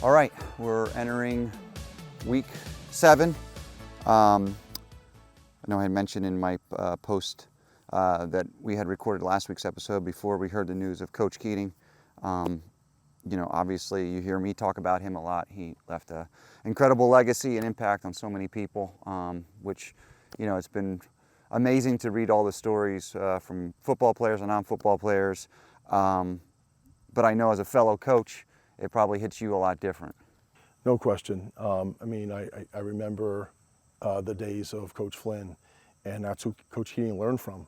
All right, we're entering week 7. I know I had mentioned in my post that we had recorded last week's episode before we heard the news of Coach Keating. Obviously you hear me talk about him a lot. He left an incredible legacy and impact on so many people, which, it's been amazing to read all the stories from football players and non-football players. But I know as a fellow coach, it probably hits you a lot different. No question. I remember the days of Coach Flynn, and that's who Coach Keating learned from.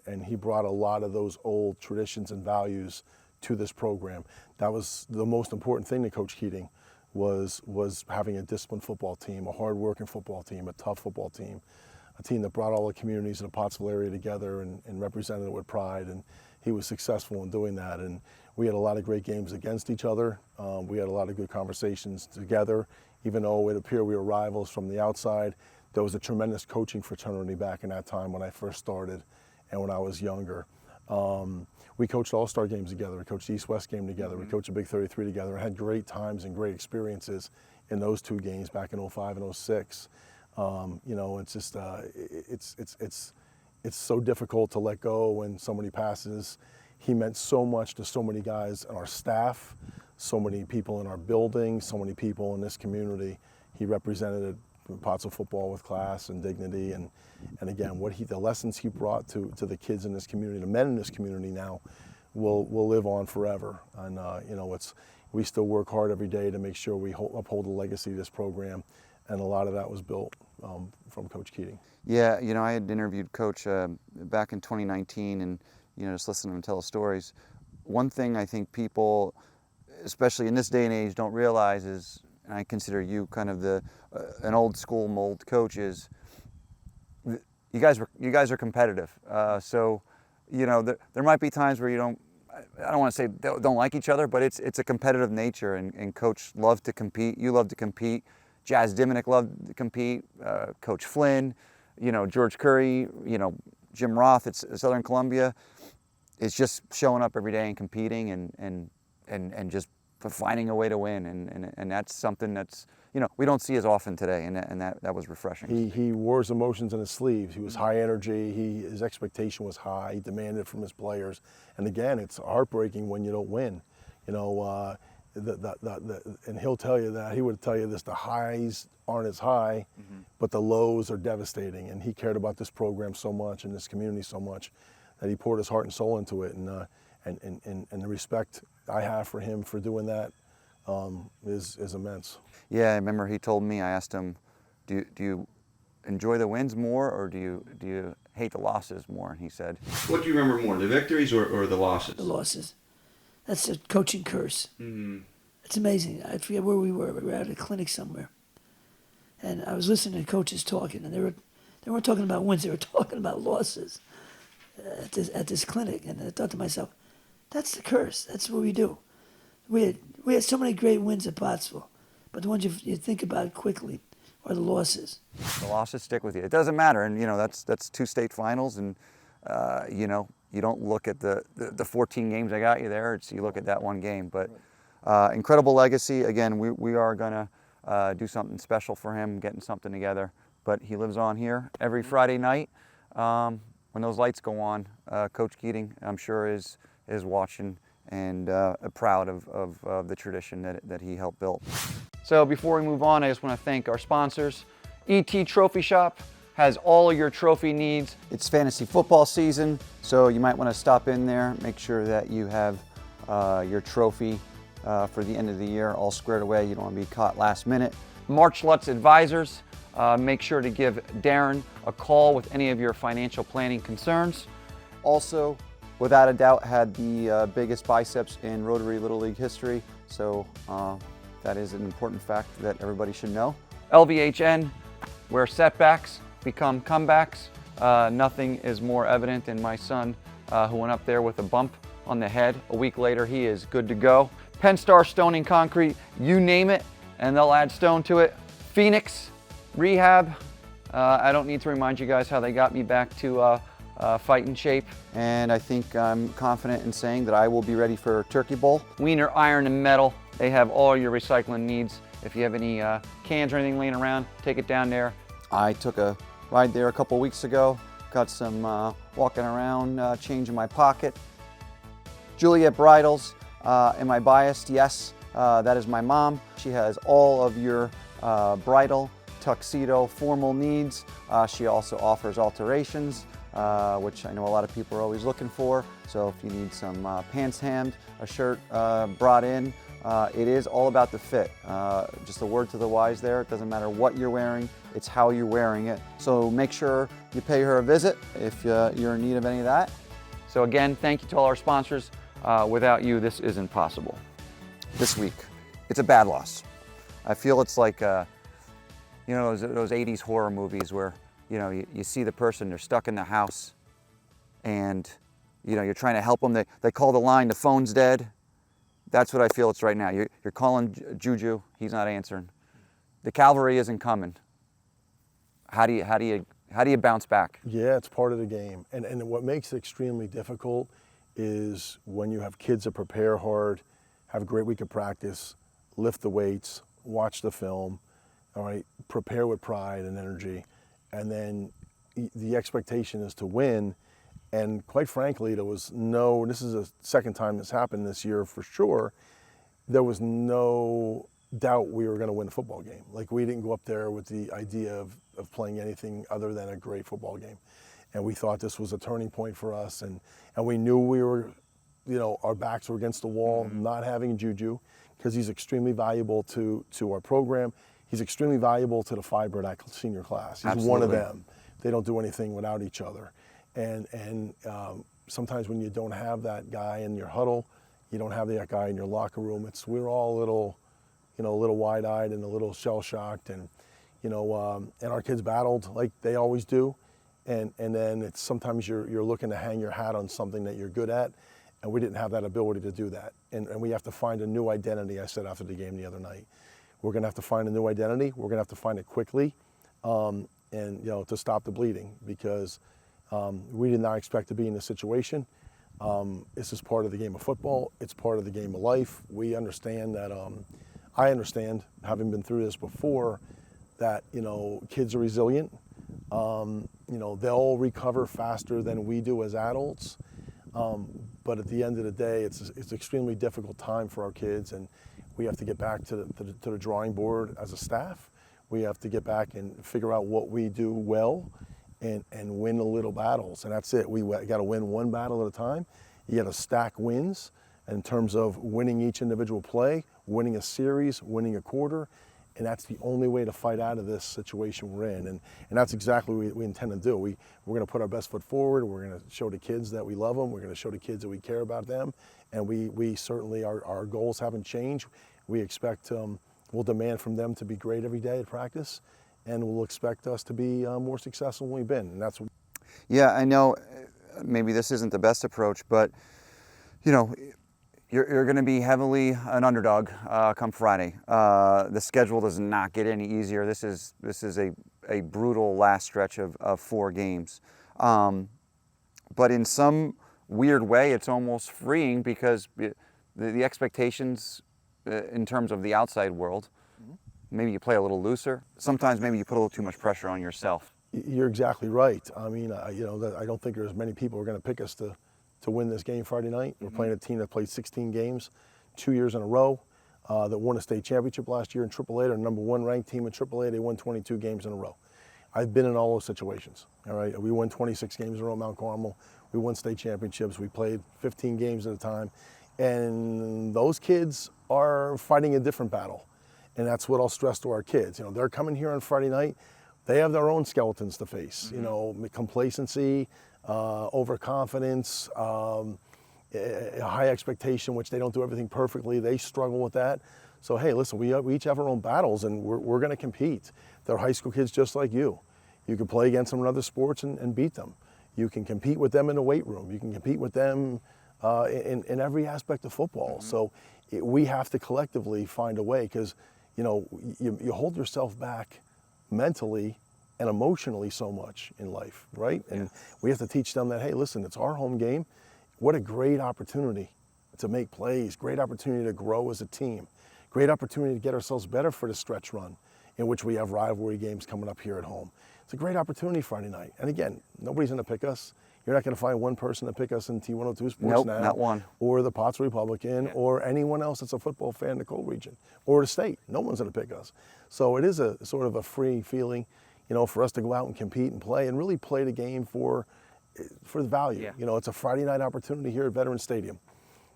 And he brought a lot of those old traditions and values to this program. That was the most important thing to Coach Keating, was having a disciplined football team, a hard-working football team, a tough football team, a team that brought all the communities in the Pottsville area together and represented it with pride. And he was successful in doing that. And we had a lot of great games against each other. We had a lot of good conversations together. Even though it appeared we were rivals from the outside, there was a tremendous coaching fraternity back in that time when I first started and when I was younger. We coached all-star games together. We coached the East-West game together. We coached the Big 33 together. I had great times and great experiences in those 2 games back in 05 and 06. It's just, it's so difficult to let go when somebody passes. He meant so much to so many guys on our staff, so many people in our building, so many people in this community. He represented Pottsville football with class and dignity, and again, the lessons he brought to the kids in this community, the men in this community now, will live on forever. And we still work hard every day to make sure we uphold the legacy of this program, and a lot of that was built from Coach Keating. Yeah, I had interviewed Coach back in 2019, and just listening to him tell the stories. One thing I think people, especially in this day and age, don't realize is, and I consider you kind of an old school mold coach, is you guys are competitive. So there might be times where I don't want to say don't like each other, but it's a competitive nature, and Coach loved to compete. You love to compete. Jazz Diminick loved to compete. Coach Flynn, George Curry, Jim Roth at Southern Columbia. It's just showing up every day and competing and just finding a way to win, and that's something that's we don't see as often today, and that was refreshing. He wore his emotions in his sleeves. He was high energy. His expectation was high. He demanded from his players, and again, it's heartbreaking when you don't win. And he'll tell you that. He would tell you this: the highs aren't as high, but the lows are devastating. And he cared about this program so much and this community so much that he poured his heart and soul into it. And the respect I have for him for doing that is immense. Yeah, I remember he told me. I asked him, "Do you enjoy the wins more, or do you hate the losses more?" And he said, "What do you remember more, the victories or the losses?" The losses. That's a coaching curse. Mm-hmm. It's amazing. I forget where we were. We were at a clinic somewhere, and I was listening to coaches talking, and they weren't talking about wins. They were talking about losses at this clinic. And I thought to myself, that's the curse. That's what we do. We had so many great wins at Pottsville, but the ones you think about quickly are the losses. The losses stick with you. It doesn't matter, and that's 2 state finals, and you don't look at the 14 games I got you there. You look at that one game. But incredible legacy. Again, we are gonna do something special for him, getting something together. But he lives on here every Friday night when those lights go on. Coach Keating, I'm sure, is watching and proud of the tradition that he helped build. So before we move on, I just want to thank our sponsors. ET Trophy Shop has all your trophy needs. It's fantasy football season, so you might want to stop in there, make sure that you have your trophy for the end of the year all squared away. You don't want to be caught last minute. March Lutz Advisors, make sure to give Darren a call with any of your financial planning concerns. Also, without a doubt, had the biggest biceps in Rotary Little League history, so that is an important fact that everybody should know. LVHN, where setbacks become comebacks. Nothing is more evident than my son who went up there with a bump on the head. A week later, he is good to go. Penn Star Stone and Concrete, you name it, and they'll add stone to it. Phoenix Rehab, I don't need to remind you guys how they got me back to fighting shape, and I think I'm confident in saying that I will be ready for Turkey Bowl. Wiener Iron and Metal, they have all your recycling needs. If you have any cans or anything laying around, take it down there. I took a ride there a couple weeks ago, got some walking around, change in my pocket. Juliet Bridals, am I biased? Yes, that is my mom. She has all of your bridal, tuxedo, formal needs. She also offers alterations, which I know a lot of people are always looking for. So if you need some pants hemmed, a shirt brought in, it is all about the fit. Just a word to the wise there, it doesn't matter what you're wearing, it's how you're wearing it. So make sure you pay her a visit if you're in need of any of that. So again, thank you to all our sponsors. Without you, this isn't possible. This week, it's a bad loss. I feel it's like, you know, those 80s horror movies where, you know, you see the person, they're stuck in the house, and, you know, you're trying to help them. They call the line, the phone's dead. That's what I feel it's right now. You're calling Juju, he's not answering. The cavalry isn't coming. How do you bounce back? Yeah, it's part of the game. And what makes it extremely difficult is when you have kids that prepare hard, have a great week of practice, lift the weights, watch the film, all right, prepare with pride and energy, and then the expectation is to win. And quite frankly, there was no, this is the second time this happened this year for sure, there was no doubt we were going to win a football game. Like, we didn't go up there with the idea of playing anything other than a great football game. And we thought this was a turning point for us. And we knew we were, you know, our backs were against the wall, not having Juju, because he's extremely valuable to our program. He's extremely valuable to the fiber of that senior class. He's one of them. They don't do anything without each other. And sometimes when you don't have that guy in your huddle, you don't have that guy in your locker room, we're all a little, you know, a little wide-eyed and a little shell-shocked. And, you know, and our kids battled like they always do. And then it's sometimes you're looking to hang your hat on something that you're good at, and we didn't have that ability to do that. And we have to find a new identity, I said after the game the other night. We're going to have to find a new identity. We're going to have to find it quickly, and, you know, to stop the bleeding, because we did not expect to be in this situation. This is part of the game of football. It's part of the game of life. We understand that, I understand, having been through this before, that, you know, kids are resilient. You know, they'll recover faster than we do as adults. But at the end of the day, it's an extremely difficult time for our kids, and we have to get back to the drawing board as a staff. We have to get back and figure out what we do well and win the little battles. And that's it. We got to win one battle at a time. You got to stack wins in terms of winning each individual play, winning a series, winning a quarter. And that's the only way to fight out of this situation we're in. And that's exactly what we intend to do. We're going to put our best foot forward. We're going to show the kids that we love them. We're going to show the kids that we care about them. And we certainly, our goals haven't changed. We expect, we'll demand from them to be great every day at practice. And we'll expect us to be more successful than we've been. And that's what. Yeah, I know maybe this isn't the best approach, but, you know, you're going to be heavily an underdog come Friday. The schedule does not get any easier. This is a brutal last stretch of 4 games. But in some weird way, it's almost freeing, because the expectations in terms of the outside world, maybe you play a little looser. Sometimes maybe you put a little too much pressure on yourself. You're exactly right. I mean, you know, I don't think there's many people who are going to pick us to win this game Friday night. We're playing a team that played 16 games 2 years in a row, that won a state championship last year in AAA. They're number 1 ranked team in AAA. They won 22 games in a row. I've been in all those situations, all right? We won 26 games in a row at Mount Carmel. We won state championships. We played 15 games at a time. And those kids are fighting a different battle. And that's what I'll stress to our kids. You know, they're coming here on Friday night. They have their own skeletons to face, you know, complacency, overconfidence, a high expectation, which they don't do everything perfectly. They struggle with that. So, hey, listen, we each have our own battles, and we're going to compete. They're high school kids just like you. You can play against them in other sports and beat them. You can compete with them in the weight room. You can compete with them in every aspect of football. So we have to collectively find a way, because, you know, you hold yourself back mentally and emotionally so much in life, right? And we have to teach them that, hey, listen, it's our home game. What a great opportunity to make plays, great opportunity to grow as a team, great opportunity to get ourselves better for the stretch run in which we have rivalry games coming up here at home. It's a great opportunity Friday night. And again, nobody's going to pick us. You're not going to find one person to pick us in T102 Sports Nope, now. not one. Or the Potts Republican, or anyone else that's a football fan in the Coal Region, or the state. No one's going to pick us. So it is a sort of a free feeling, you know, for us to go out and compete and play the game for the value. Yeah. You know, it's a Friday night opportunity here at Veterans Stadium.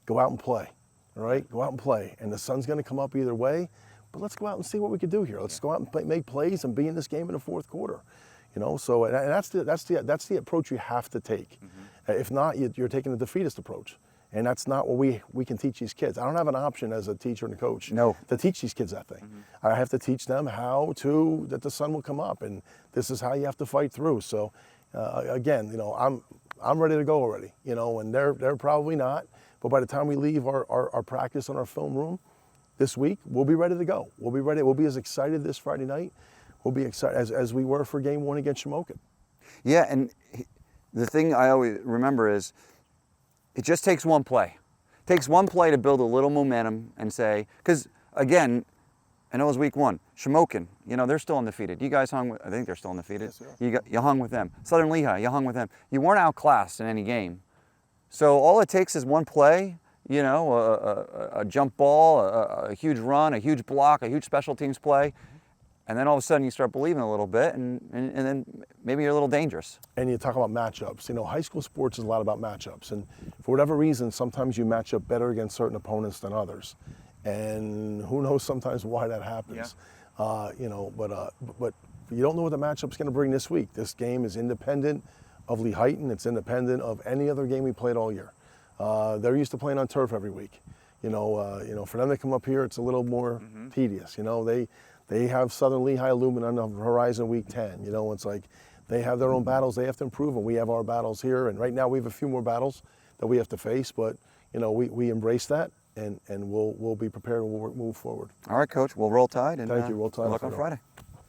Go out and play, all right? Go out and play. And the sun's going to come up either way, but let's go out and see what we can do here. Let's go out and make plays and be in this game in the fourth quarter. You know, so and that's the approach you have to take. If not, you're taking the defeatist approach, and that's not what we can teach these kids. I don't have an option as a teacher and a coach to teach these kids that thing. I have to teach them that the sun will come up, and this is how you have to fight through. So, again, you know, I'm ready to go already. You know, and they're probably not. But by the time we leave our practice on our film room this week, we'll be ready to go. We'll be ready. We'll be as excited this Friday night. We'll be excited as we were for game one against Shamokin. Yeah, and the thing I always remember is it just takes one play. It takes one play to build a little momentum and say, because again, I know it was week one. Shamokin, you know, they're still undefeated. You guys hung with, I think they're still undefeated. Yes, You hung with them. Southern Lehigh, you hung with them. You weren't outclassed in any game. So all it takes is one play, you know, a jump ball, a huge run, a huge block, a huge special teams play. And then all of a sudden you start believing a little bit, and then maybe you're a little dangerous. And you talk about matchups. You know, high school sports is a lot about matchups. And for whatever reason, sometimes you match up better against certain opponents than others. And who knows sometimes why that happens. You know, but you don't know what the matchup's going to bring this week. This game is independent of Lehighton. It's independent of any other game we played all year. They're used to playing on turf every week. You know, for them to come up here, it's a little more tedious. You know, they have Southern Lehigh looming on the horizon week 10. You know, it's like they have their own battles they have to improve, and we have our battles here. And right now we have a few more battles that we have to face, but, you know, we embrace that, and we'll be prepared and we'll move forward. All right, Coach, we'll roll tide. And Thank you. Roll Tide, good luck on Alfredo. Friday.